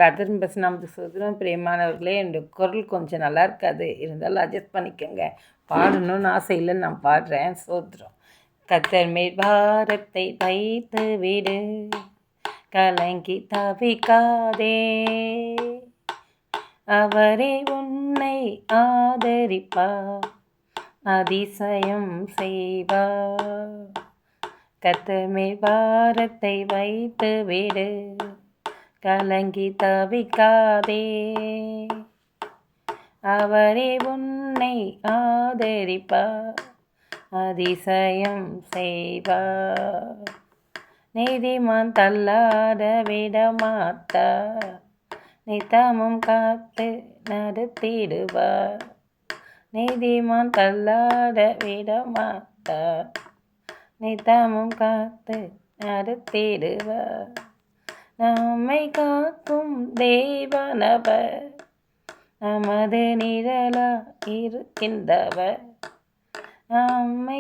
கதிர் bus நமக்கு சுதந்திரம் பிரியமானவர்களே, என்னுடைய குரல் கொஞ்சம் நல்லா இருக்காது, இருந்தாலும் அட்ஜஸ்ட் பண்ணிக்கோங்க. பாடணும்னு ஆசை இல்லைன்னு நான் பாடுறேன். சோத்திரம். கத்தர் மேல் பாரத்தை வைத்து விடு, கலங்கி தவிக்காதே, அவரே உன்னை ஆதரிப்பார், அதிசயம் செய்வார். கத்தர் மேல் பாரத்தை வைத்து விடு, கலங்கி தவிக்காதே, அவரே உன்னை ஆதரிப்பார், அதிசயம் செய்வார். நீதிமான் தள்ளாட விடமாட்டார், நித்தமும் காத்து நடத்திடுவார். நீதிமான் தள்ளாட விடமாட்டார், நித்தமும் காத்து நடத்திடுவார். நம்மை காக்கும் தேவனவர், நமது நிழலா இருக்கின்றவர். நம்மை